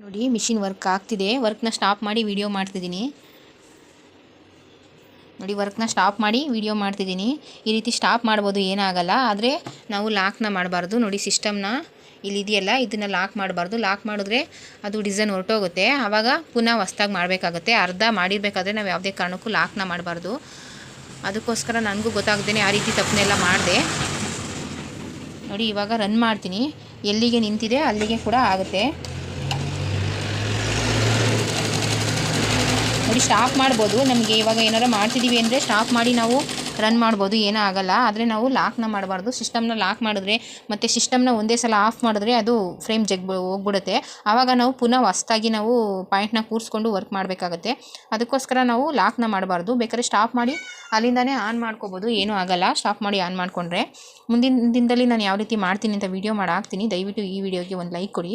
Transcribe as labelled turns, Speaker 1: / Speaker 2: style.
Speaker 1: ನೋಡಿ machine work ಆಗ್ತಿದೆ. ವರ್ಕ್ನ stop ಮಾಡಿ ವಿಡಿಯೋ ಮಾಡ್ತಿದ್ದೀನಿ. ನೋಡಿ ವರ್ಕ್ನ ಸ್ಟಾಪ್ ಮಾಡಿ ವಿಡಿಯೋ ಮಾಡ್ತಿದ್ದೀನಿ. ಈ ರೀತಿ ಸ್ಟಾಪ್ ಮಾಡ್ಬೋದು, ಏನಾಗಲ್ಲ. ಆದರೆ ನಾವು ಲಾಕ್ನ ಮಾಡಬಾರ್ದು. ನೋಡಿ ಸಿಸ್ಟಮ್ನ ಇಲ್ಲಿದೆಯಲ್ಲ, ಇದನ್ನು ಲಾಕ್ ಮಾಡಬಾರ್ದು. ಲಾಕ್ ಮಾಡಿದ್ರೆ ಅದು ಡಿಸೈನ್ ಹೊರಟೋಗುತ್ತೆ. ಆವಾಗ ಪುನಃ ಹೊಸ್ದಾಗಿ ಮಾಡಬೇಕಾಗುತ್ತೆ. ಅರ್ಧ ಮಾಡಿರಬೇಕಾದ್ರೆ ನಾವು ಯಾವುದೇ ಕಾರಣಕ್ಕೂ ಲಾಕ್ನ ಮಾಡಬಾರ್ದು. ಅದಕ್ಕೋಸ್ಕರ ನನಗೂ ಗೊತ್ತಾಗ್ದೇ ಆ ರೀತಿ ತಪ್ಪನ್ನೆಲ್ಲ ಮಾಡಿದೆ. ನೋಡಿ ಇವಾಗ ರನ್ ಮಾಡ್ತೀನಿ. ಎಲ್ಲಿಗೆ ನಿಂತಿದೆ ಅಲ್ಲಿಗೆ ಕೂಡ ಆಗುತ್ತೆ. ನೋಡಿ ಸ್ಟಾಪ್ ಮಾಡ್ಬೋದು. ನಮಗೆ ಇವಾಗ ಏನಾರು ಮಾಡ್ತಿದ್ದೀವಿ ಅಂದರೆ ಸ್ಟಾಪ್ ಮಾಡಿ ನಾವು ರನ್ ಮಾಡ್ಬೋದು, ಏನೂ ಆಗೋಲ್ಲ. ಆದರೆ ನಾವು ಲಾಕ್ನ ಮಾಡಬಾರ್ದು. ಸಿಸ್ಟಮ್ನ ಲಾಕ್ ಮಾಡಿದ್ರೆ ಮತ್ತು ಸಿಸ್ಟಮ್ನ ಒಂದೇ ಸಲ ಆಫ್ ಮಾಡಿದ್ರೆ ಅದು ಫ್ರೇಮ್ ಹೋಗ್ಬಿಡುತ್ತೆ. ಆವಾಗ ನಾವು ಪುನಃ ಹೊಸ್ದಾಗಿ ನಾವು ಪಾಯಿಂಟ್ನ ಕೂರಿಸ್ಕೊಂಡು ವರ್ಕ್ ಮಾಡಬೇಕಾಗತ್ತೆ. ಅದಕ್ಕೋಸ್ಕರ ನಾವು ಲಾಕ್ನ ಮಾಡಬಾರ್ದು. ಬೇಕಾದ್ರೆ ಸ್ಟಾಪ್ ಮಾಡಿ ಅಲ್ಲಿಂದನೇ ಆನ್ ಮಾಡ್ಕೋಬೋದು, ಏನೂ ಆಗೋಲ್ಲ. ಸ್ಟಾಪ್ ಮಾಡಿ ಆನ್ ಮಾಡಿಕೊಂಡ್ರೆ ಮುಂದಿನ ದಿನದಲ್ಲಿ ನಾನು ಯಾವ ರೀತಿ ಮಾಡ್ತೀನಿ ಅಂತ ವೀಡಿಯೋ ಮಾಡಿ ಹಾಕ್ತೀನಿ. ದಯವಿಟ್ಟು ಈ ವಿಡಿಯೋಗೆ ಒಂದು ಲೈಕ್ ಕೊಡಿ.